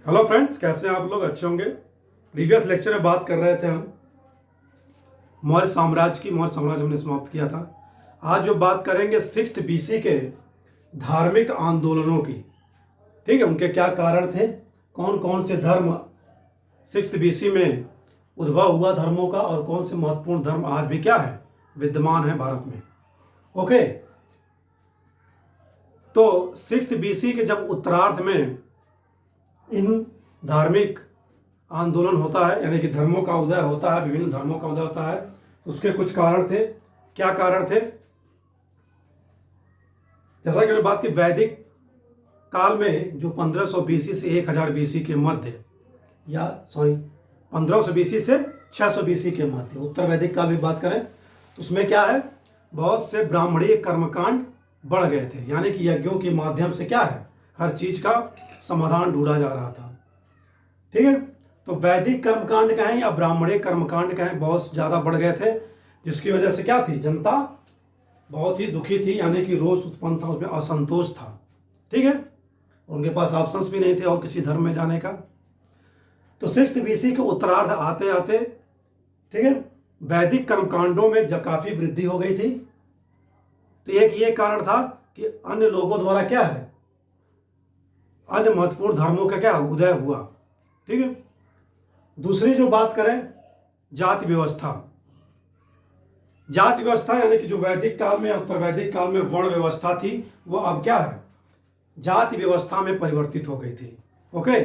Hello friends, कैसे हैं आप लोग? अच्छे होंगे। प्रीवियस लेक्चर में बात कर रहे थे हम मौर्य साम्राज्य हमने समाप्त किया था। आज जो बात करेंगे 6th BC के धार्मिक आंदोलनों की। ठीक है, उनके क्या कारण थे, कौन कौन से धर्म 6th BC में उद्भव हुआ धर्मों का, और कौन से महत्वपूर्ण धर्म आज भी क्या है विद्यमान है भारत में। ओके, तो 6th BC के जब उत्तरार्ध में इन धार्मिक आंदोलन होता है, यानी कि धर्मों का उदय होता है, विभिन्न धर्मों का उदय होता है, तो उसके कुछ कारण थे। क्या कारण थे? जैसा कि मैंने बात की, वैदिक काल में जो 1500 BC से 1000 BC के मध्य, या 1500 BC से 600 BC के मध्य उत्तर वैदिक काल में बात करें तो उसमें क्या है, बहुत से ब्राह्मणीय कर्मकांड बढ़ गए थे। यानी कि यज्ञों के माध्यम से क्या है, हर चीज का समाधान ढूंढा जा रहा था। ठीक है, तो वैदिक कर्मकांड कहें या ब्राह्मणीय कर्मकांड कहें, बहुत ज़्यादा बढ़ गए थे, जिसकी वजह से क्या थी, जनता बहुत ही दुखी थी, यानी कि रोष उत्पन्न था, उसमें असंतोष था। ठीक है, उनके पास ऑप्शंस भी नहीं थे और किसी धर्म में जाने का। तो 6th BC के उत्तरार्ध आते आते, ठीक है, वैदिक कर्मकांडों में काफ़ी वृद्धि हो गई थी। तो एक ये कारण था कि अन्य लोगों द्वारा क्या है, अन्य महत्वपूर्ण धर्मों का क्या उदय हुआ। ठीक है, दूसरी जो बात करें, जाति व्यवस्था। जाति व्यवस्था यानी कि जो वैदिक काल में, उत्तर वैदिक काल में वर्ण व्यवस्था थी, वो अब क्या है, जाति व्यवस्था में परिवर्तित हो गई थी। ओके,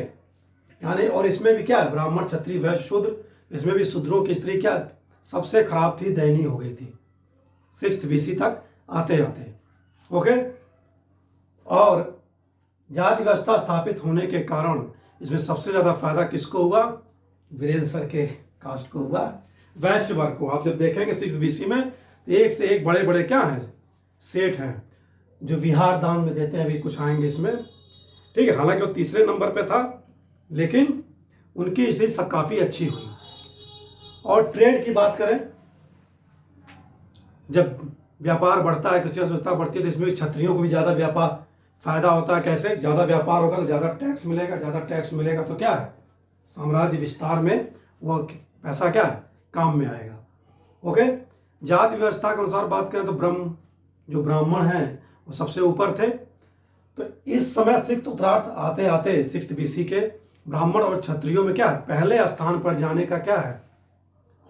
यानी और इसमें भी क्या है, ब्राह्मण क्षत्रिय वैश्य शूद्र, इसमें भी शूद्रों की स्थिति क्या सबसे खराब थी, दयनीय हो गई थी 6th BC तक आते आते। ओके, और जाति व्यवस्था स्थापित होने के कारण इसमें सबसे ज़्यादा फायदा किसको हुआ, वीरेंद्र सर के कास्ट को हुआ, वैश्य वर्ग को। आप जब देखेंगे 6th BC में, तो एक से एक बड़े बड़े क्या हैं, सेठ हैं जो विहार दान में देते हैं, अभी कुछ आएंगे इसमें। ठीक है, हालांकि वो तीसरे नंबर पे था, लेकिन उनकी स्थिति काफ़ी अच्छी हुई। और ट्रेड की बात करें, जब व्यापार बढ़ता है, कृषि अर्थव्यवस्था बढ़ती है, तो इसमें क्षत्रियों को भी ज़्यादा व्यापार फायदा होता है। कैसे? ज़्यादा व्यापार होगा तो ज़्यादा टैक्स मिलेगा, ज़्यादा टैक्स मिलेगा तो क्या है, साम्राज्य विस्तार में वो पैसा क्या है, काम में आएगा। ओके, जाति व्यवस्था के अनुसार बात करें तो जो ब्राह्मण हैं वो सबसे ऊपर थे। तो इस समय 6th उत्तरार्ध आते आते 6th BC के ब्राह्मण और क्षत्रियों में क्या है, पहले स्थान पर जाने का क्या है,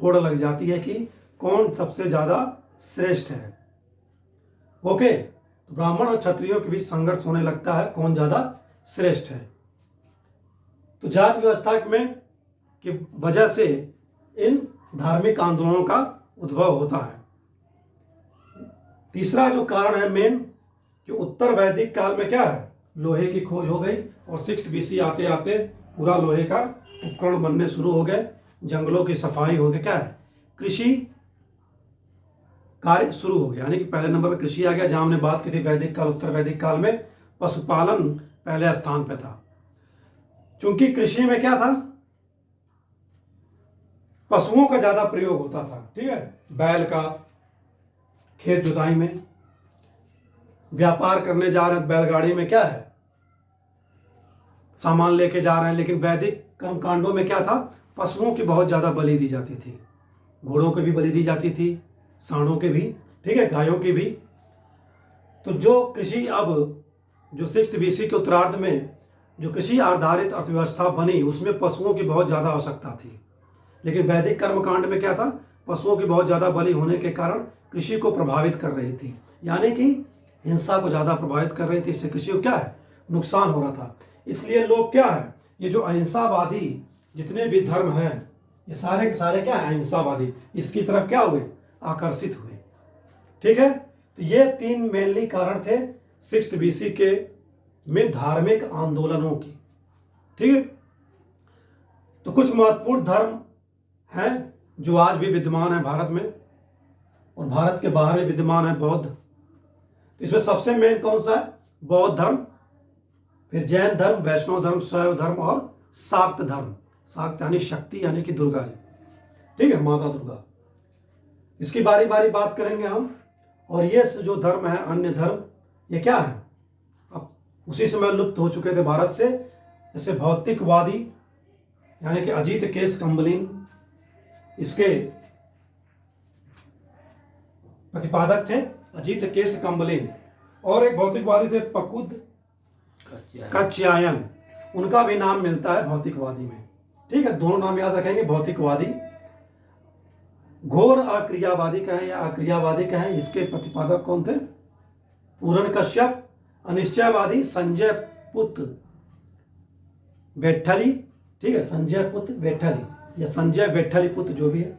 होड़ लग जाती है कि कौन सबसे ज़्यादा श्रेष्ठ है। ओके, तो ब्राह्मण और क्षत्रियों के बीच संघर्ष होने लगता है, कौन ज़्यादा श्रेष्ठ है। तो जाति व्यवस्था में की वजह से इन धार्मिक आंदोलनों का उद्भव होता है। तीसरा जो कारण है मेन, कि उत्तर वैदिक काल में क्या है, लोहे की खोज हो गई, और 6th BC आते आते पूरा लोहे का उपकरण बनने शुरू हो गए, जंगलों की सफाई हो गई, क्या है, कृषि कार्य शुरू हो गया। यानी कि पहले नंबर पर कृषि आ गया। जहां हमने बात की थी वैदिक काल, उत्तर वैदिक काल में पशुपालन पहले स्थान पे था। चूंकि कृषि में क्या था, पशुओं का ज्यादा प्रयोग होता था। ठीक है, बैल का, खेत जुताई में, व्यापार करने जा रहे हैं बैलगाड़ी में क्या है, सामान लेके जा रहे हैं। लेकिन वैदिक कर्मकांडों में क्या था, पशुओं की बहुत ज्यादा बलि दी जाती थी, घोड़ों की भी बलि दी जाती थी, सांडों के भी, ठीक है, गायों की भी। तो जो कृषि, अब जो 6th BC के उत्तरार्ध में जो कृषि आधारित अर्थव्यवस्था बनी, उसमें पशुओं की बहुत ज़्यादा आवश्यकता थी। लेकिन वैदिक कर्मकांड में क्या था, पशुओं की बहुत ज़्यादा बलि होने के कारण कृषि को प्रभावित कर रही थी, यानी कि हिंसा को ज़्यादा प्रभावित कर रही थी। इससे कृषि को क्या है, नुकसान हो रहा था। इसलिए लोग क्या है, ये जो अहिंसावादी जितने भी धर्म हैं, ये सारे के सारे क्या है, अहिंसावादी, इसकी तरफ क्या हुए, आकर्षित हुए। ठीक है, तो ये 3 मेनली कारण थे 6th BC के में धार्मिक आंदोलनों की। ठीक है, तो कुछ महत्वपूर्ण धर्म हैं जो आज भी विद्यमान है भारत में, और भारत के बाहर भी विद्यमान है बौद्ध। तो इसमें सबसे मेन कौन सा है, बौद्ध धर्म, फिर जैन धर्म, वैष्णव धर्म, शैव धर्म और शाक्त धर्म। शाक्त यानी शक्ति, यानी कि दुर्गा जी, ठीक है, माता दुर्गा। इसकी बारी बारी बात करेंगे हम। और ये जो धर्म है, अन्य धर्म, ये क्या है, अब उसी समय लुप्त हो चुके थे भारत से, जैसे भौतिकवादी यानी कि अजीत केश कम्बलिन इसके प्रतिपादक थे, अजीत केश कम्बलिन। और एक भौतिकवादी थे पकुद कात्यायन, उनका भी नाम मिलता है भौतिकवादी में। ठीक है, दोनों नाम याद रखेंगे, भौतिकवादी। घोर अक्रियावादी कहें या अक्रियावादी कहें, इसके प्रतिपादक कौन थे? पूरण कश्यप। अनिश्चयवादी संजय पुत्र वेठली, ठीक है, संजय पुत्र वेठली या संजय वेठली पुत्र जो भी है।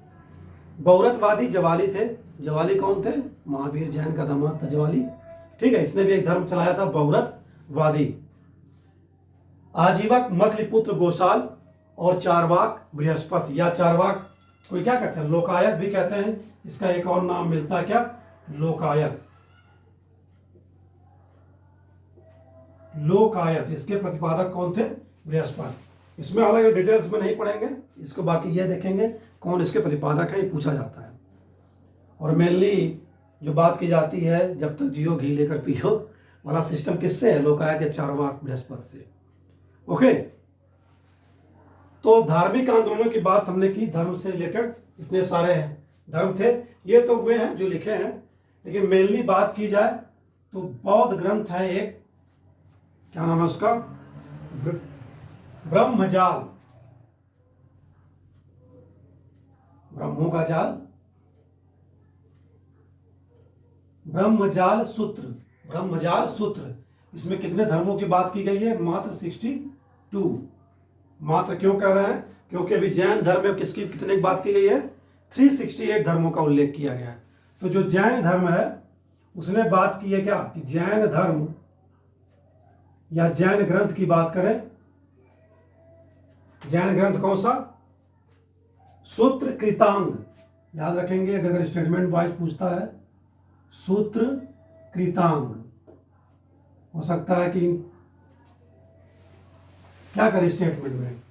बहुरतवादी जवाली थे। जवाली कौन थे? महावीर जैन का दामाद था जवाली। ठीक है, इसने भी एक धर्म चलाया था, बहुरतवादी। आजीवक मखलिपुत्र गोसाल और चारवाक बृहस्पति, या चारवाक कोई क्या कहते हैं? लोकायत भी कहते हैं। इसका एक और नाम मिलता है क्या? लोकायत। लोकायत, इसके प्रतिपादक कौन थे? बृहस्पति। इसमें अलग डिटेल्स में नहीं पढ़ेंगे इसको, बाकी ये देखेंगे कौन इसके प्रतिपादक है, ये पूछा जाता है। और मेनली जो बात की जाती है, जब तक जियो घी लेकर पियो वाला सिस्टम किससे है? लोकायत या चारवाक बृहस्पति से। ओके, तो धार्मिक आंदोलनों की बात हमने की, धर्म से रिलेटेड इतने सारे धर्म थे, ये तो हुए हैं जो लिखे हैं। लेकिन मेनली बात की जाए तो बौद्ध ग्रंथ है एक, क्या नाम है उसका? ब्रह्मजाल, ब्रह्मों का जाल, ब्रह्मजाल सूत्र। ब्रह्मजाल सूत्र, इसमें कितने धर्मों की बात की गई है? मात्र 62। मात्र क्यों कह रहे हैं? क्योंकि अभी जैन धर्म में किसकी कितने की बात की गई है? 368 धर्मों का उल्लेख किया गया है। तो जो जैन धर्म है उसने बात की है क्या कि जैन धर्म या जैन ग्रंथ की बात करें। जैन ग्रंथ कौन सा? सूत्र कृतांग, याद रखेंगे अगर स्टेटमेंट वाइज पूछता है। सूत्र कृतांग हो सकता है कि क्या करें स्टेटमेंट में,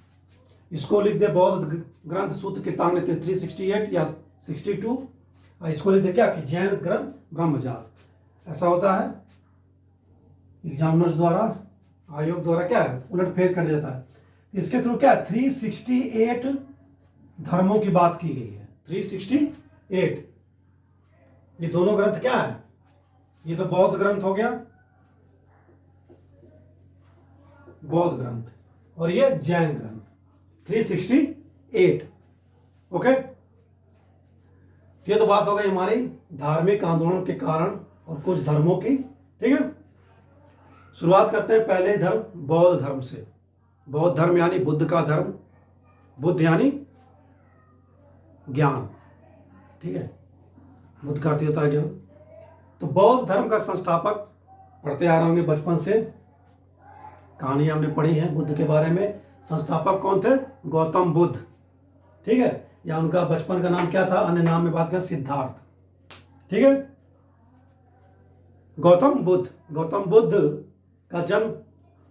इसको लिख दे बौद्ध ग्रंथ सूत्र कृतांग 368 या 62, और इसको लिख दे क्या कि जैन ग्रंथ ब्रह्मजाल। ऐसा होता है एग्जामिनर्स द्वारा, आयोग द्वारा क्या है, उलट फेर कर देता है। इसके थ्रू क्या 368 धर्मों की बात की गई है। 368, ये दोनों ग्रंथ क्या है? ये तो बौद्ध ग्रंथ हो गया, बौद्ध ग्रंथ, और ये जैन ग्रंथ 368। ओके, ये तो बात हो गई हमारी धार्मिक आंदोलन के कारण और कुछ धर्मों की। ठीक है, शुरुआत करते हैं पहले धर्म बौद्ध धर्म से। बौद्ध धर्म यानी बुद्ध का धर्म, बुद्ध यानी ज्ञान। ठीक है, बुद्ध का अर्थ होता है ज्ञान। तो बौद्ध धर्म का संस्थापक, पढ़ते आ रहे होंगे बचपन से, कहानी हमने पढ़ी है बुद्ध के बारे में। संस्थापक कौन थे? गौतम बुद्ध। ठीक है, या उनका बचपन का नाम क्या था? अन्य नाम में बात करें सिद्धार्थ। ठीक है, गौतम बुद्ध। गौतम बुद्ध का जन्म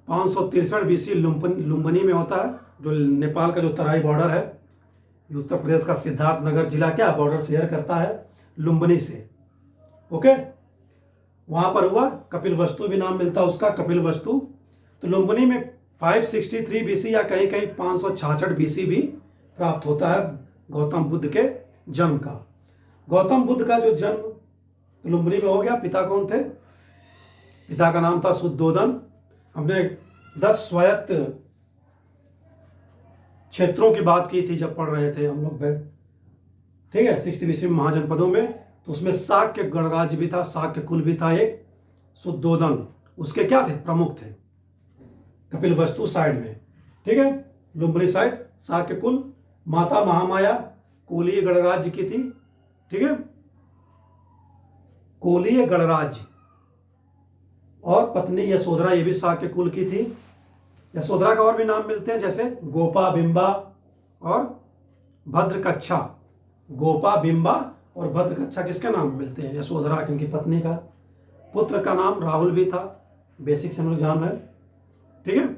563 बीसी लुम्बिनी में होता है, जो नेपाल का जो तराई बॉर्डर है, उत्तर प्रदेश का सिद्धार्थ नगर जिला क्या बॉर्डर शेयर करता है लुम्बिनी से। ओके, वहां पर हुआ। कपिल वस्तु भी नाम मिलता है उसका, कपिल वस्तु। तो लुम्बिनी में 563 बीसी या कहीं कहीं 566 बीसी भी प्राप्त होता है गौतम बुद्ध के जन्म का। गौतम बुद्ध का जो जन्म लुम्बिनी में हो गया। पिता कौन थे? पिता का नाम था शुद्धोदन। हमने 10 स्वायत्त क्षेत्रों की बात की थी जब पढ़ रहे थे हम लोग। ठीक है, 6th बीसी में महाजनपदों में, तो उसमें शाक्य गणराज्य भी था, शाक्य कुल भी था एक। शुद्धोदन उसके क्या थे? प्रमुख थे। कपिल वस्तु साइड में, ठीक है, लुम्बिनी साइड शाक्य कुल। माता महामाया कोलीय गणराज्य की थी। ठीक है, कोलीय गणराज्य। और पत्नी यशोधरा, ये भी शाक्य कुल की थी। यशोधरा का और भी नाम मिलते हैं, जैसे गोपा बिंबा और भद्रकच्छा। गोपा बिंबा और भद्रकच्छा किसके नाम मिलते हैं? यशोधरा, इनकी पत्नी का। पुत्र का नाम राहुल भी था, बेसिक से हम लोग जान रहे हैं। ठीक है,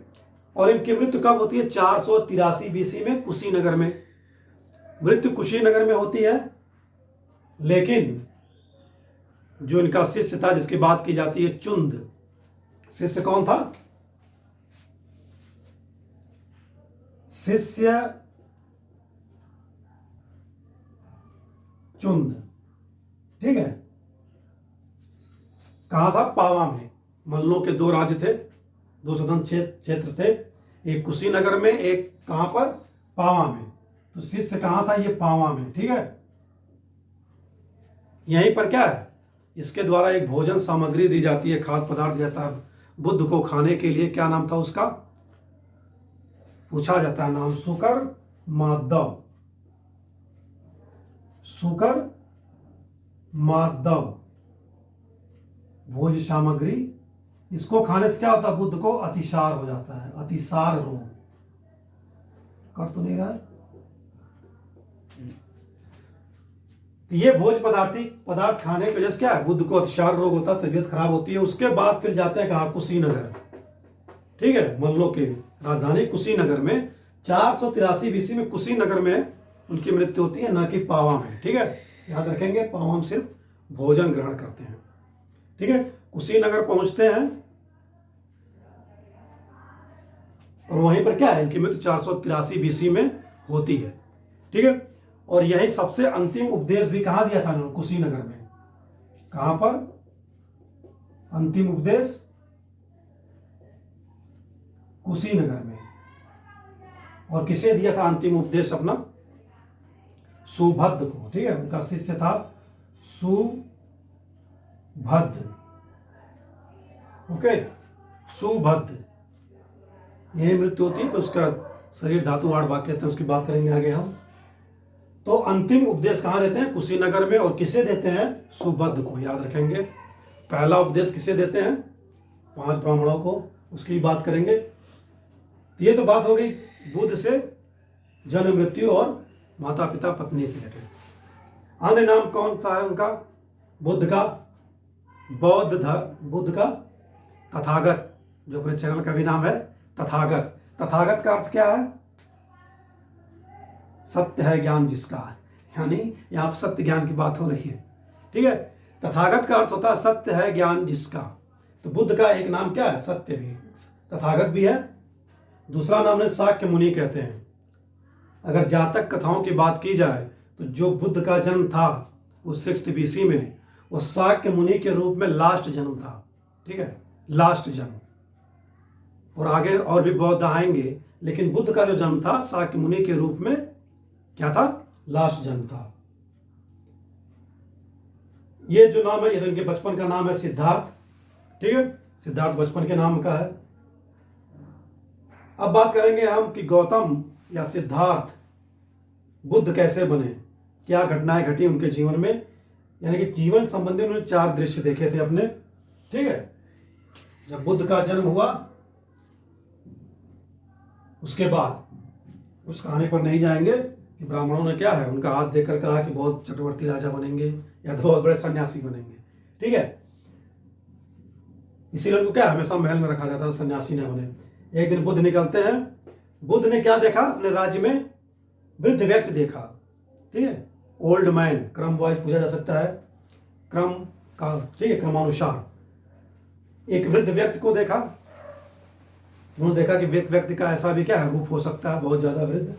और इनकी मृत्यु कब होती है? 483 बीसी में कुशीनगर में। मृत्यु कुशीनगर में होती है। लेकिन जो इनका शिष्य था जिसकी बात की जाती है, चुंद, शिष्य कौन था? शिष्य चुंद, ठीक है, कहा था? पावा में। मल्लों के दो राज्य थे, दो स्वतंत्र क्षेत्र थे, एक कुशीनगर में, एक कहां पर? पावा में। तो शिष्य कहां था? ये पावा में, ठीक है। यहीं पर क्या है, इसके द्वारा एक भोजन सामग्री दी जाती है, खाद्य पदार्थ दिया जाता है बुद्ध को खाने के लिए। क्या नाम था उसका? पूछा जाता है नाम, सुकर माधव, सुकर माधव भोज सामग्री। इसको खाने से क्या होता है? बुद्ध को अतिसार हो जाता है, अतिसार रोग। कर तो नहीं रहा है? ये भोज पदार्थ खाने की वजह से क्या है? बुद्ध को अतिसार रोग होता है, तबीयत खराब होती है। उसके बाद फिर जाते हैं कहाँ? कुशीनगर, ठीक है, मल्लों के राजधानी कुशीनगर में। 483 बीसी में कुशीनगर में उनकी मृत्यु होती है, ना कि पावा में, ठीक है। याद रखेंगे, पावा में सिर्फ भोजन ग्रहण करते हैं, ठीक है। कुशीनगर पहुंचते हैं और वहीं पर क्या है? इनकी मृत्यु 483 बीसी में होती है, ठीक है। और यही सबसे अंतिम उपदेश भी कहां दिया था उन्होंने? कुशीनगर में। कहां पर अंतिम उपदेश? कुशीनगर में। और किसे दिया था अंतिम उपदेश अपना? सुभद्र को, ठीक है। उनका शिष्य था सुभद्र, ओके, सुभद्र। यही मृत्यु होती है, उसका शरीर धातु वाड़ वाक्य हैं, उसकी बात करेंगे आगे हम। तो अंतिम उपदेश कहां देते हैं? कुशीनगर में। और किसे देते हैं? सुभद्र को, याद रखेंगे। पहला उपदेश किसे देते हैं? 5 ब्राह्मणों को, उसकी बात करेंगे। ये तो बात हो गई बुद्ध से जन्म मृत्यु और माता पिता पत्नी से लेकर। अन्य नाम कौन सा है उनका? बुद्ध का बुद्ध का तथागत, जो अपने चैनल का भी नाम है तथागत। तथागत का अर्थ क्या है? सत्य है ज्ञान जिसका, यानी यहां पर सत्य ज्ञान की बात हो रही है, ठीक है। तथागत का अर्थ होता है सत्य है ज्ञान जिसका। तो बुद्ध का एक नाम क्या है? सत्य भी, तथागत भी है। दूसरा नाम है शाक्य मुनि कहते हैं। अगर जातक कथाओं की बात की जाए तो जो बुद्ध का जन्म था उस 6th BC में, वो शाक्य मुनि के रूप में लास्ट जन्म था, ठीक है, लास्ट जन्म। और आगे और भी बौद्ध आएंगे, लेकिन बुद्ध का जो जन्म था शाक्य मुनि के रूप में क्या था? लास्ट जन्म था। ये जो नाम है, ये इनके बचपन का नाम है सिद्धार्थ, ठीक है, सिद्धार्थ बचपन के नाम का है। अब बात करेंगे हम कि गौतम या सिद्धार्थ बुद्ध कैसे बने, क्या घटनाएं घटी उनके जीवन में। यानी कि जीवन संबंधी उन्होंने 4 दृश्य देखे थे अपने, ठीक है। जब बुद्ध का जन्म हुआ, उसके बाद उस कहानी पर नहीं जाएंगे कि ब्राह्मणों ने क्या है, उनका हाथ देखकर कहा कि बहुत चक्रवर्ती राजा बनेंगे या तो बहुत बड़े सन्यासी बनेंगे, ठीक है। इसीलिए उनको क्या हमेशा महल में रखा जाता था, सन्यासी न बने। एक दिन बुद्ध निकलते हैं, बुद्ध ने क्या देखा? अपने राज्य में वृद्ध व्यक्ति देखा, ठीक है, ओल्ड मैन, क्रम वाइज पूछा जा सकता है, क्रम का, ठीक है, क्रमानुसार। एक वृद्ध व्यक्ति को देखा, उन्होंने देखा कि व्यक्ति का ऐसा भी क्या है, रूप हो सकता है बहुत ज्यादा वृद्ध।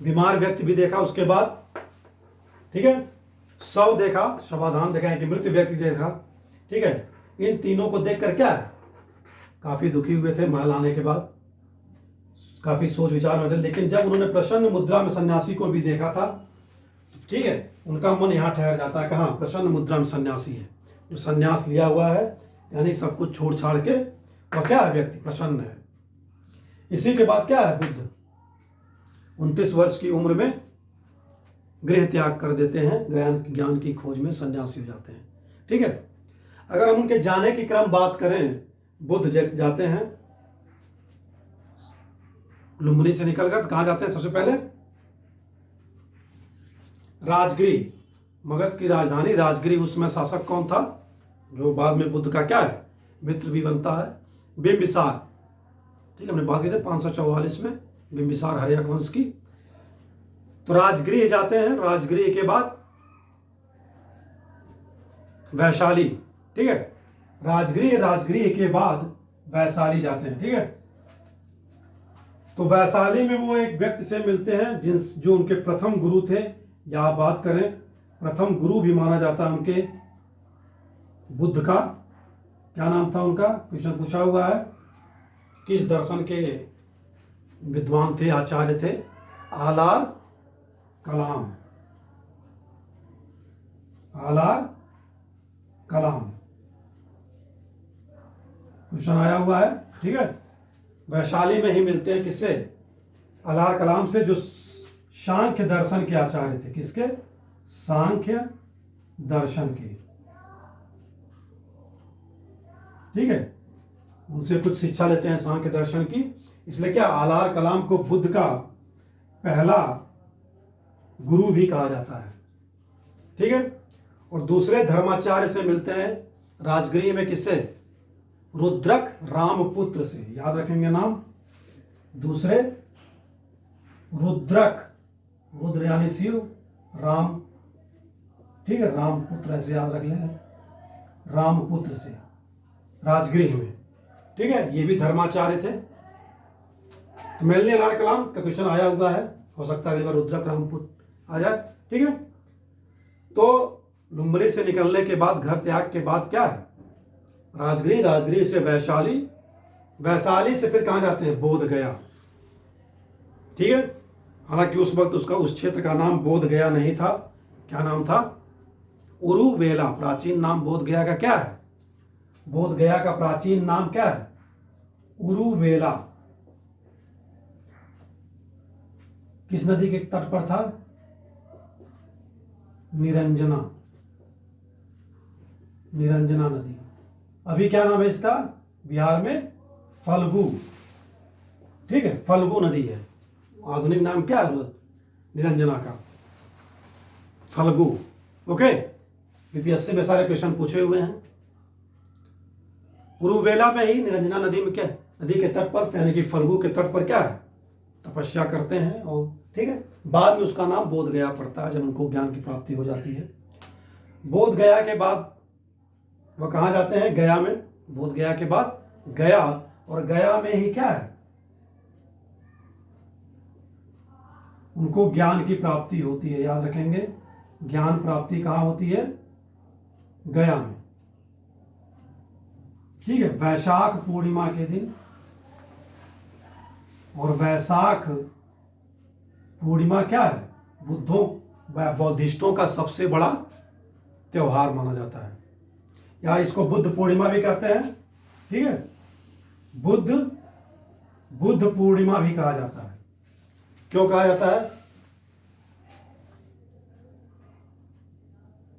बीमार व्यक्ति भी देखा उसके बाद, ठीक है, शव देखा, शवाधान देखा, कि मृत व्यक्ति देखा, ठीक है। इन तीनों को देखकर क्या है, काफी दुखी हुए थे महल आने के बाद, काफी सोच विचार में थे। लेकिन जब उन्होंने प्रसन्न मुद्रा में सन्यासी को भी देखा था, ठीक है, उनका मन यहाँ ठहर जाता है, कहाँ? प्रसन्न मुद्रा में सन्यासी है, जो सन्यास लिया हुआ है, यानी सब कुछ छोड़ छाड़ के, और क्या है, व्यक्ति प्रसन्न है। इसी के बाद क्या है, बुद्ध 29 वर्ष की उम्र में गृह त्याग कर देते हैं, ज्ञान की खोज में सन्यासी हो जाते हैं, ठीक है। अगर हम उनके जाने की क्रम बात करें, बुद्ध जाते हैं लुम्बिनी से निकलकर, कहां जाते हैं? सबसे पहले राजगिरी, मगध की राजधानी राजगिरी। उसमें शासक कौन था, जो बाद में बुद्ध का क्या है, मित्र भी बनता है? बिंबिसार, ठीक है, हमने बात की थी 544 में, बिंबिसार हर्यक वंश की। तो राजगृह जाते हैं, राजगृह के बाद वैशाली, ठीक है, राजगृह के बाद वैशाली जाते हैं, ठीक है। तो वैशाली में वो एक व्यक्ति से मिलते हैं जो उनके प्रथम गुरु थे, या आप बात करें प्रथम गुरु भी माना जाता है उनके, बुद्ध का। क्या नाम था उनका? क्वेश्चन पूछा हुआ है, किस दर्शन के विद्वान थे, आचार्य थे? आलार कलाम। आलार कलाम क्वेश्चन आया हुआ है, ठीक है। वैशाली में ही मिलते हैं किससे? आलार कलाम से, जो सांख्य दर्शन के आचार्य थे। किसके? सांख्य दर्शन के, ठीक है। उनसे कुछ शिक्षा लेते हैं सांख्य दर्शन की। इसलिए क्या आलार कलाम को बुद्ध का पहला गुरु भी कहा जाता है, ठीक है। और दूसरे धर्माचार्य से मिलते हैं राजगृह में, किससे? रुद्रक रामपुत्र से। याद रखेंगे नाम, दूसरे रुद्रक, रुद्र यानी शिव, राम, ठीक है, रामपुत्र ऐसे याद रख लें, रामपुत्र से, राजगृह में, ठीक है। ये भी धर्माचार्य थे। तो मिलने आलार कलाम का क्वेश्चन आया हुआ है, हो सकता है अगली बार रुद्रक रामपुत्र आ जाए, ठीक है। तो लुम्बिनी से निकलने के बाद, घर त्याग के बाद क्या है? राजगृह, राजगृह से वैशाली, वैशाली से फिर कहां जाते हैं? बोध गया, ठीक है। हालांकि उस वक्त उसका, उस क्षेत्र का नाम बोध गया नहीं था। क्या नाम था? उरुवेला। प्राचीन नाम बोध गया का क्या है? बोध गया का प्राचीन नाम क्या है? उरुवेला। किस नदी के तट पर था? निरंजना, निरंजना नदी। अभी क्या नाम है इसका? बिहार में फल्गु, ठीक है, फल्गु नदी है। आधुनिक नाम क्या है निरंजना का? फल्गु, ओके। बीपीएससी में सारे क्वेश्चन पूछे हुए हैं। उरुवेला में ही निरंजना नदी में क्या, नदी के तट पर, यानी कि फल्गु के तट पर क्या है? तपस्या करते हैं, और ठीक है, बाद में उसका नाम बोध गया पड़ता है, जब उनको ज्ञान की प्राप्ति हो जाती है। बोध गया के बाद वह कहाँ जाते हैं? गया में। बोध गया के बाद गया, और गया में ही क्या है? उनको ज्ञान की प्राप्ति होती है। याद रखेंगे, ज्ञान प्राप्ति कहाँ होती है? गया में, ठीक है। वैशाख पूर्णिमा के दिन, और वैशाख पूर्णिमा क्या है? बुद्धों व बौद्धिस्टों का सबसे बड़ा त्योहार माना जाता है, या इसको बुद्ध पूर्णिमा भी कहते हैं, ठीक है। बुद्ध पूर्णिमा भी कहा जाता है। क्यों कहा जाता है?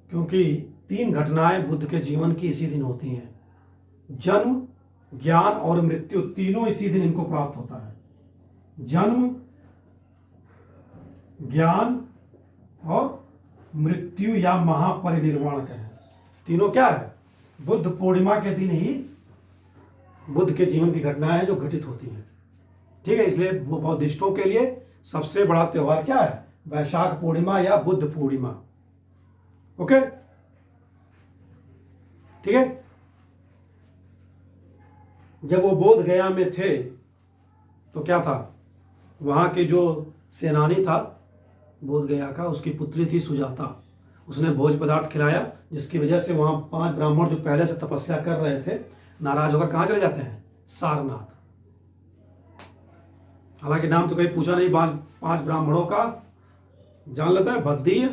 क्योंकि 3 घटनाएं बुद्ध के जीवन की इसी दिन होती हैं। जन्म, ज्ञान और मृत्यु, तीनों इसी दिन इनको प्राप्त होता है। जन्म, ज्ञान और मृत्यु, या महापरिनिर्वाण कहें, तीनों क्या है? बुद्ध पूर्णिमा के दिन ही बुद्ध के जीवन की घटनाएं जो घटित होती हैं, ठीक है। इसलिए बौद्धिस्टों के लिए सबसे बड़ा त्योहार क्या है? वैशाख पूर्णिमा या बुद्ध पूर्णिमा, ओके, ठीक है। जब वो बोध गया में थे तो क्या था? वहां के जो सेनानी था बोध गया का, उसकी पुत्री थी सुजाता, उसने भोज पदार्थ खिलाया, जिसकी वजह से वहां 5 ब्राह्मण जो पहले से तपस्या कर रहे थे, नाराज होकर कहां चले जाते हैं? सारनाथ। हालांकि नाम तो कहीं पूछा नहीं 5 ब्राह्मणों का, जान लेता है। भद्दी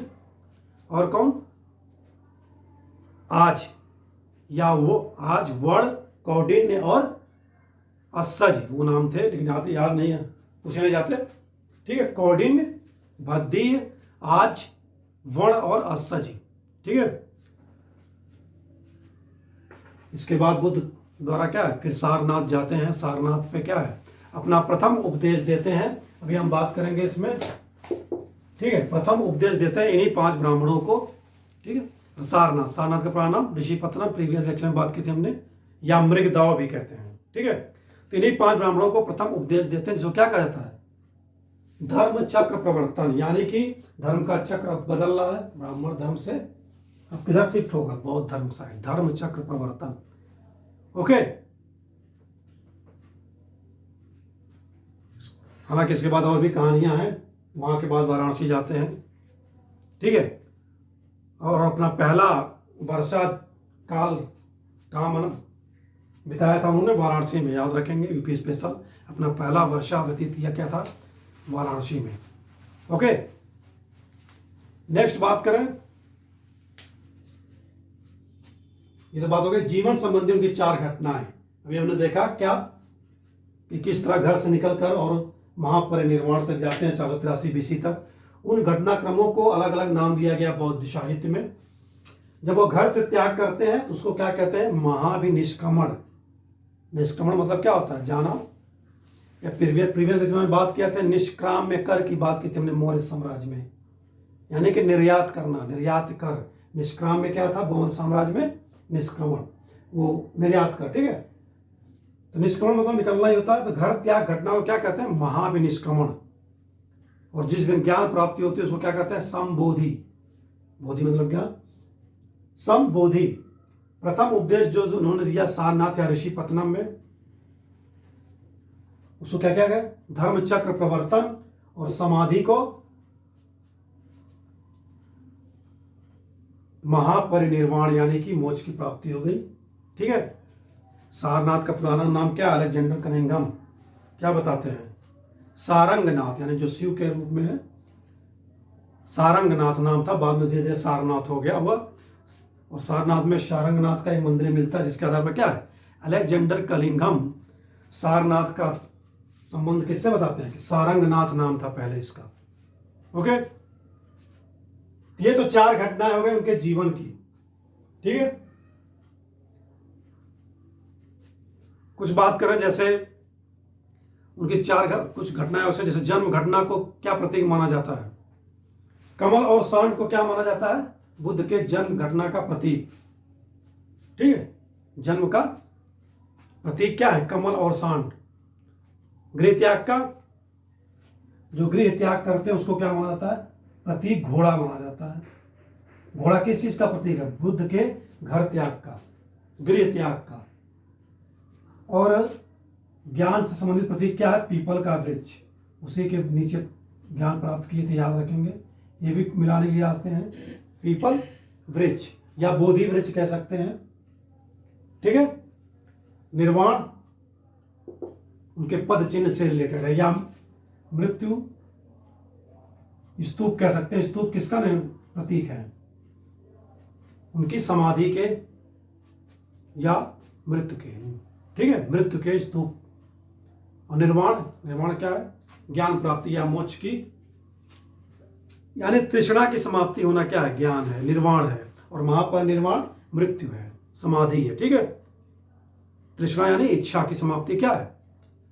और कौन? आज, या वो आज, वड़, कौडिन्य और अस्सज, वो नाम थे, लेकिन याद नहीं है, पूछे नहीं जाते, ठीक है। कौडिन्य, भद्दी, आज, वण और अस्सज, ठीक है। इसके बाद बुद्ध द्वारा क्या है? फिर सारनाथ जाते हैं। सारनाथ पे क्या है? अपना प्रथम उपदेश देते हैं। अभी हम बात करेंगे इसमें, ठीक है। प्रथम उपदेश देते हैं इन्हीं 5 ब्राह्मणों को, ठीक है। सारनाथ, सारनाथ का पूरा नाम ऋषिपत्तनम, प्रीवियस लेक्चर में बात की थी हमने, या मृगदाव भी कहते हैं, ठीक है। तो इन्हीं 5 ब्राह्मणों को प्रथम उपदेश देते हैं, जो क्या कहा जाता है? धर्म चक्र प्रवर्तन, यानी कि धर्म का चक्र बदल रहा है, ब्राह्मण धर्म से अब किधर शिफ्ट होगा? बौद्ध धर्म साइड। धर्म चक्र प्रवर्तन, ओके। हालांकि इसके बाद और भी कहानियां हैं। वहाँ के बाद वाराणसी जाते हैं, ठीक है। और अपना पहला वर्षा काल कहाँ मन बिताया था उन्होंने? वाराणसी में, याद रखेंगे, यूपी स्पेशल। अपना पहला वर्षा व्यतीत किया क्या था? वाराणसी में। ओके, नेक्स्ट बात करें, ये तो बात हो गई जीवन संबंधी उनकी 4 घटनाएं। अभी हमने देखा क्या कि किस तरह घर से निकलकर और महापरिनिर्वाण तक जाते हैं 483 BC तक। उन घटनाक्रमों को अलग अलग नाम दिया गया बौद्ध साहित्य में। जब वो घर से त्याग करते हैं तो उसको क्या कहते हैं? महाभिनिष्क्रमण। निष्क्रमण मतलब क्या होता है? जाना। या प्रीवियस में बात किया था निष्क्राम्य कर की बात की थी हमने मौर्य साम्राज्य में, यानी कि निर्यात करना, निर्यात कर। निष्क्राम्य क्या था मौर्य साम्राज्य में? निष्क्रमण, वो निर्यात कर, ठीक है। तो निष्क्रमण मतलब निकलना ही होता है। तो घर त्याग घटना को क्या कहते हैं? महाविनिष्क्रमण। और जिस दिन ज्ञान प्राप्ति होती है उसको क्या कहते हैं? संबोधि। बोधि मतलब क्या? संबोधि। प्रथम उपदेश जो उन्होंने दिया सारनाथ या ऋषिपत्तनम में, उसको क्या क्या गया? धर्म चक्र प्रवर्तन और समाधि को महापरिनिर्वाण यानी कि मोक्ष की प्राप्ति हो गई, ठीक है। सारनाथ का पुराना नाम क्या? अलेक्जेंडर कनिंघम क्या बताते हैं? सारंगनाथ, यानी जो शिव के रूप में है। सारंगनाथ नाम था, बाद में धीरे धीरे सारनाथ हो गया हुआ। और सारनाथ में सारंगनाथ का एक मंदिर मिलता है जिसके आधार पर क्या है? अलेक्जेंडर कनिंघम सारनाथ का संबंध किससे बताते हैं? कि सारंगनाथ नाम था पहले इसका। ओके, ये तो 4 घटनाएं हो गई उनके जीवन की, ठीक है। कुछ बात करें जैसे उनकी कुछ घटनाएं होती है, जैसे जन्म घटना को क्या प्रतीक माना जाता है? कमल और सांड को क्या माना जाता है? बुद्ध के जन्म घटना का प्रतीक, ठीक है। जन्म का प्रतीक क्या है? कमल और सांड। गृह त्याग का, जो गृह त्याग करते हैं उसको क्या माना जाता है? प्रतीक घोड़ा माना जाता है। घोड़ा किस चीज का प्रतीक है? बुद्ध के घर त्याग का, गृह त्याग का। और ज्ञान से संबंधित प्रतीक क्या है? पीपल का वृक्ष, उसी के नीचे ज्ञान प्राप्त किए थे, याद रखेंगे। ये भी मिलाने के लिए आते हैं, पीपल वृक्ष या बोधि वृक्ष कह सकते हैं, ठीक है। निर्वाण उनके पद चिन्ह से रिलेटेड है, या मृत्यु स्तूप कह सकते हैं। स्तूप किसका प्रतीक है? उनकी समाधि के या मृत्यु के, ठीक है, मृत्यु के स्तूप। और निर्वाण, निर्वाण क्या है? ज्ञान प्राप्ति या मोक्ष की, यानी तृष्णा की समाप्ति होना क्या है? ज्ञान है, निर्वाण है। और महापरिनिर्वाण मृत्यु है, समाधि है, ठीक है। तृष्णा यानी इच्छा की समाप्ति क्या है?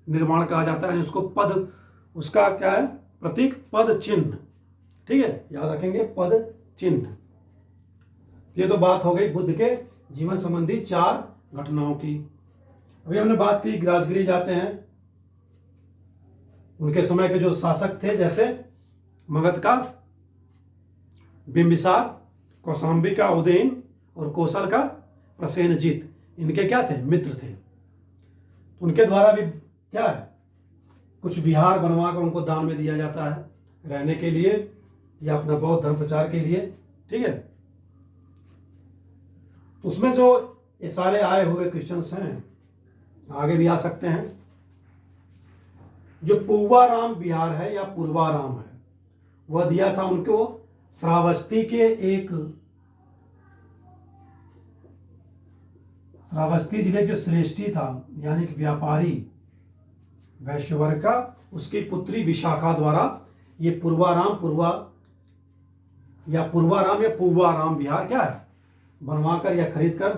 निर्वाण कहा जाता है। यानी उसको पद, उसका क्या है? प्रतीक पद चिन्ह, ठीक है, याद रखेंगे, पद चिन्ह। ये तो बात हो गई बुद्ध के जीवन संबंधी 4 घटनाओं की। अभी हमने बात की राजगिरी जाते हैं, उनके समय के जो शासक थे, जैसे मगध का बिंबिसार, कौशाम्बी का उदयन और कौशल का प्रसेनजीत, इनके क्या थे? मित्र थे। तो उनके द्वारा भी क्या है? कुछ विहार बनवाकर उनको दान में दिया जाता है रहने के लिए या अपना बौद्ध धर्म प्रचार के लिए, ठीक है। तो उसमें जो ये सारे आए हुए क्रिश्चियंस हैं, आगे भी आ सकते हैं। जो पूर्वाराम विहार है या पूर्वाराम है, वह दिया था उनको श्रावस्ती के एक, श्रावस्ती जिले जो श्रेष्ठी था, यानी कि व्यापारी वैश्य वर्ग का, उसकी पुत्री विशाखा द्वारा ये पूर्वाराम या पूर्वाराम विहार क्या है? बनवाकर या खरीद कर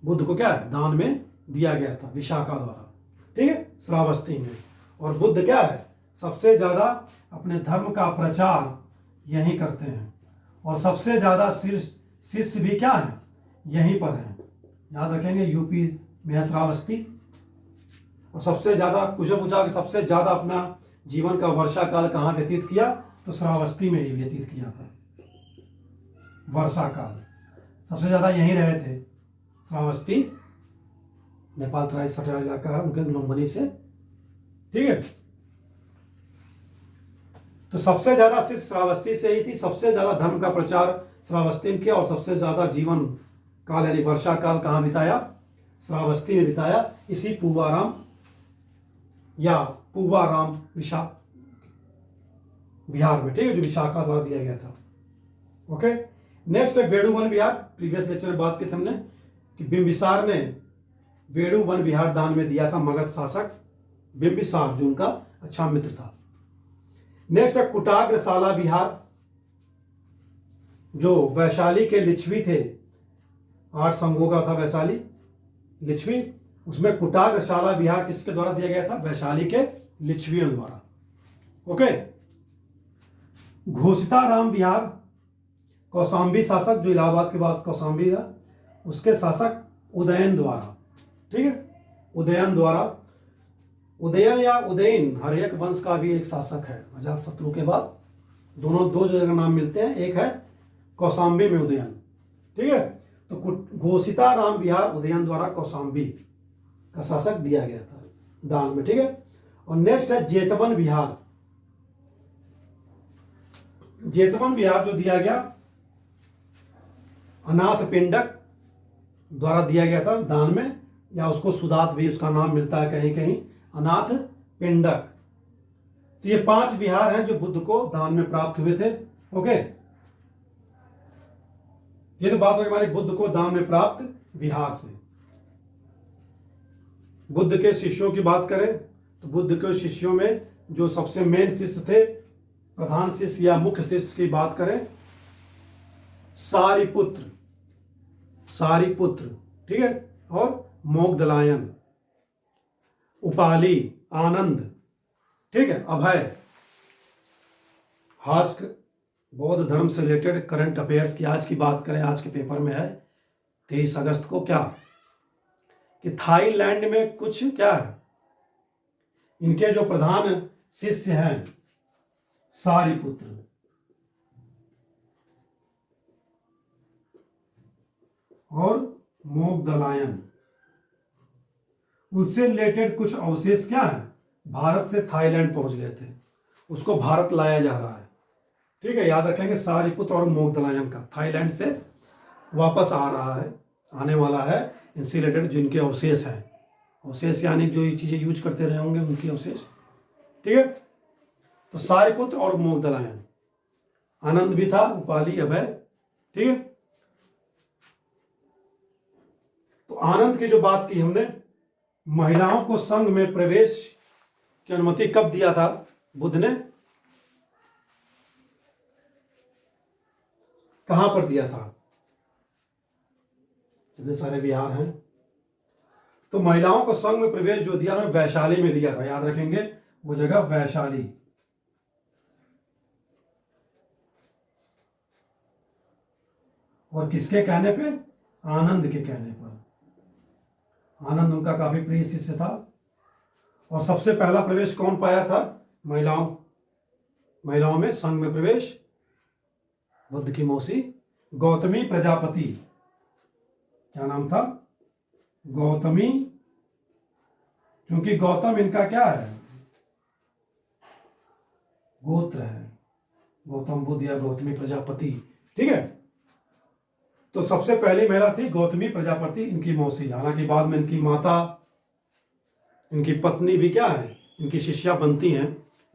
बुद्ध को क्या है? दान में दिया गया था विशाखा द्वारा, ठीक है, श्रावस्ती में। और बुद्ध क्या है? सबसे ज्यादा अपने धर्म का प्रचार यहीं करते हैं, और सबसे ज्यादा शिष्य भी क्या है? यहीं पर है, याद रखेंगे, यूपी में है श्रावस्ती। और सबसे ज्यादा पूछा कि सबसे ज्यादा अपना जीवन का वर्षा काल कहाँ व्यतीत किया? तो श्रावस्ती में ही व्यतीत किया था वर्षा काल। सबसे ज्यादा यहीं रहे थे, श्रावस्ती, नेपाल तराई सटा इलाका है उनके लुम्बिनी से, ठीक है। तो सबसे ज्यादा शिष्य श्रावस्ती से ही थी, सबसे ज्यादा धर्म का प्रचार श्रावस्ती में किया, और सबसे ज्यादा जीवन काल यानी वर्षा काल कहाँ बिताया? श्रावस्ती में बिताया, इसी पूवाराम या पूवाराम विहार में, ठीक है, जो विशाखा द्वारा दिया गया था। ओके, नेक्स्ट है वेणु वन विहार। प्रीवियस लेक्चर में बात की थी हमने कि बिंबिसार ने वेणु वन विहार दान में दिया था मगध शासक बिंबिसार, जो उनका अच्छा मित्र था। नेक्स्ट है कुटाग्रशाला विहार, जो वैशाली के लिच्छवी थे, 8 संघों का था वैशाली लिच्छवी, उसमें कुटाग्रशाला विहार किसके द्वारा दिया गया था? वैशाली के लिच्छवियों द्वारा। ओके, घोषिताराम विहार कौशाम्बी शासक, जो इलाहाबाद के बाद कौशाम्बी था, उसके शासक उदयन द्वारा, ठीक है, उदयन द्वारा। उदयन या उदयन हर्यक वंश का भी एक शासक है, अजातशत्रु के बाद दोनों दो जगह नाम मिलते हैं, एक है कौशाम्बी में उदयन, ठीक है। तो घोषिताराम विहार उदयन द्वारा कौशाम्बी का शासक दिया गया था दान में, ठीक है। और नेक्स्ट है जेतवन विहार। जेतवन विहार जो दिया गया अनाथ पिंडक द्वारा दिया गया था दान में, या उसको सुदात भी उसका नाम मिलता है कहीं कहीं, अनाथ पिंडक। तो ये 5 विहार हैं जो बुद्ध को दान में प्राप्त हुए थे। ओके, ये तो बात हो हमारे बुद्ध को दान में प्राप्त विहार से। बुद्ध के शिष्यों की बात करें तो बुद्ध के शिष्यों में जो सबसे मेन शिष्य थे, प्रधान शिष्य या मुख्य शिष्य की बात करें, सारिपुत्र, ठीक है, और मोगदलायन, उपाली, आनंद, ठीक है, अभय। हास्क बौद्ध धर्म से रिलेटेड करंट अफेयर्स की आज की बात करें, आज के पेपर में है 23 अगस्त को, क्या कि थाईलैंड में कुछ क्या है, इनके जो प्रधान शिष्य हैं सारिपुत्र, और मोगदलायन, उनसे रिलेटेड कुछ अवशेष क्या है, भारत से थाईलैंड पहुंच गए थे, उसको भारत लाया जा रहा है, ठीक है। याद रखेंगे सारिपुत्र और मोगदलायन का थाईलैंड से वापस आ रहा है, आने वाला है, इनसे रिलेटेड जिनके अवशेष हैं, अवशेष यानी जो ये चीजें यूज करते रहे होंगे उनके अवशेष, ठीक है। तो सारिपुत्र और मोगदलायन, आनंद भी था, उपाली, अभय, ठीक है। तो आनंद की जो बात की हमने, महिलाओं को संघ में प्रवेश की अनुमति कब दिया था बुद्ध ने, कहां पर दिया था? इतने सारे विहार हैं, तो महिलाओं को संघ में प्रवेश जो दिया उन्होंने वैशाली में दिया था, याद रखेंगे वो जगह वैशाली। और किसके कहने पे? आनंद के कहने पर। आनंद उनका काफी प्रिय शिष्य था। और सबसे पहला प्रवेश कौन पाया था महिलाओं में संघ में प्रवेश? बुद्ध की मौसी गौतमी प्रजापति। क्या नाम था? गौतमी, क्योंकि गौतम इनका क्या है, गोत्र है, गौतम बुद्ध या गौतमी प्रजापति, ठीक है। तो सबसे पहली महिला थी गौतमी प्रजापति, इनकी मौसी। हालांकि बाद में इनकी माता, इनकी पत्नी भी क्या है, इनकी शिष्या बनती हैं,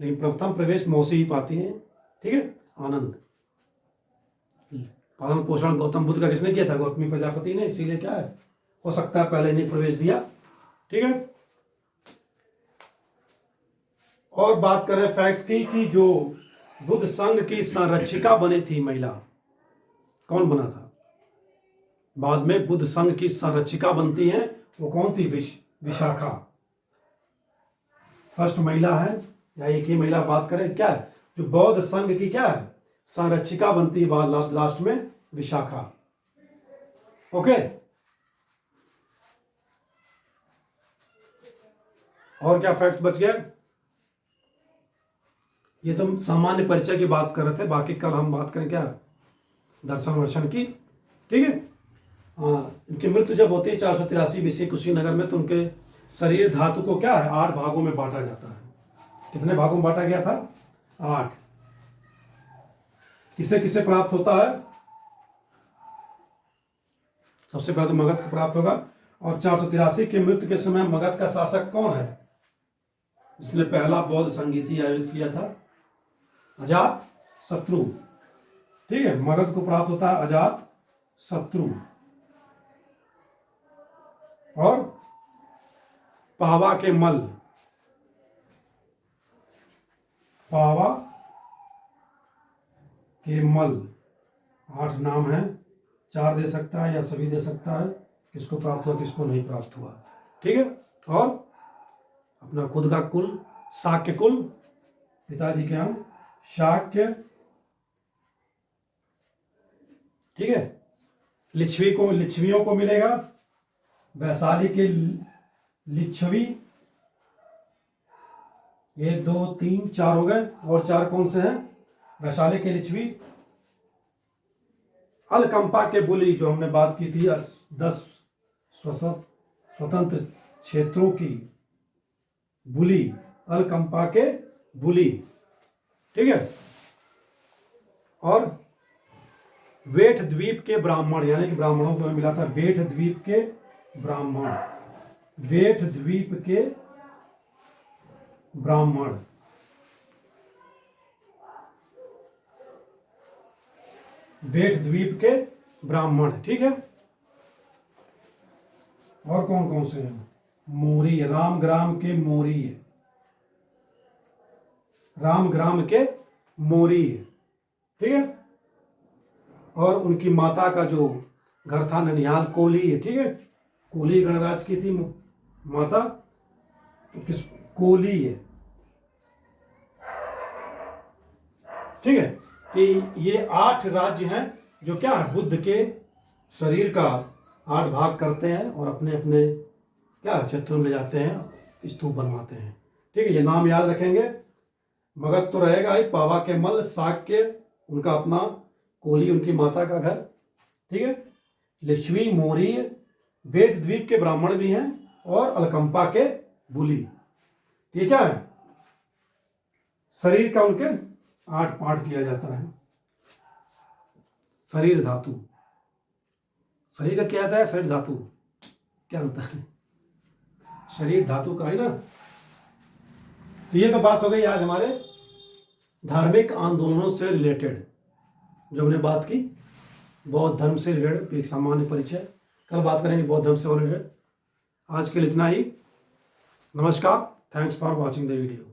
लेकिन प्रथम प्रवेश मौसी ही पाती हैं, ठीक है। आनंद, पालन पोषण गौतम बुद्ध का किसने किया था? गौतमी प्रजापति ने, इसीलिए क्या है, हो सकता है पहले इन्हें प्रवेश दिया, ठीक है। और बात करें फैक्ट्स की कि जो बुद्ध संघ की संरक्षिका बनी थी महिला, कौन बना था? बाद में बुद्ध संघ की संरक्षिका बनती हैं, वो कौन थी? विशाखा फर्स्ट महिला है, या एक ही महिला बात करें, क्या है, जो बौद्ध संघ की क्या है, संरक्षिका बनती है बाद लास्ट में, विशाखा। ओके, और क्या फैक्ट्स बच गए? ये तो सामान्य परिचय की बात कर रहे थे, बाकी कल हम बात करें क्या, दर्शन वर्शन की, ठीक है। इनकी मृत्यु जब होती है 483 BC कुशीनगर में, तो उनके शरीर धातु को क्या है, 8 भागों में बांटा जाता है। कितने भागों में बांटा गया था? 8। किसे किसे प्राप्त होता है? सबसे पहले तो मगध को प्राप्त होगा। और 483 की मृत्यु के समय मगध का शासक कौन है जिसने पहला बौद्ध संगीति आयोजित किया था? अजात शत्रु। ठीक है, मगध को प्राप्त होता है अजात शत्रु। और पावा के मल, पावा के मल, 8 नाम है, 4 दे सकता है या सभी दे सकता है, किसको प्राप्त हुआ किसको नहीं प्राप्त हुआ। ठीक है, और अपना खुद का कुल शाक्य कुल, पिताजी के नाम शाक्य। ठीक है, लिच्छवियों को मिलेगा, वैशाली के लिच्छवी, 1 2 3 4 हो गए। और 4 कौन से हैं? वैशाली के लिच्छवी, अलकंपा के बुली, जो हमने बात की थी 10 स्वतंत्र क्षेत्रों की बुली, अलकंपा के बुली। ठीक है, और वेठ द्वीप के ब्राह्मण, यानी कि ब्राह्मणों को मिला था वेठ द्वीप के ब्राह्मण, वेठ द्वीप के ब्राह्मण। वेठ द्वीप के ब्राह्मण। ठीक है, और कौन कौन से हैं? मोरी, रामग्राम के मोरी, रामग्राम के मोरी। ठीक है, और उनकी माता का जो घर था ननिहाल कोली है। ठीक है, कोली गणराज की थी माता, तो किस कोली है। ठीक है, कि ये 8 राज्य हैं जो क्या है, बुद्ध के शरीर का 8 भाग करते हैं और अपने अपने क्या क्षेत्रों में ले जाते हैं, स्तूप बनवाते हैं। ठीक है, ये नाम याद रखेंगे। मगध तो रहेगा ही, पावा के मल, शाक्य उनका अपना, कोली उनकी माता का घर। ठीक है, लिच्छवी, मोरी, वेठ द्वीप के ब्राह्मण भी हैं, और अलकंपा के बुली। ये क्या है, शरीर का उनके 8 पार्ट किया जाता है। शरीर धातु, शरीर का क्या आता है? शरीर धातु क्या होता है? शरीर धातु का है ना। तो ये तो बात हो गई आज हमारे धार्मिक आंदोलनों से रिलेटेड, जो हमने बात की बौद्ध धर्म से रिलेटेड, एक सामान्य परिचय। कल बात करेंगे बौद्ध धर्म से रिलेटेड। आज के लिए इतना ही। नमस्कार, thanks for watching the video.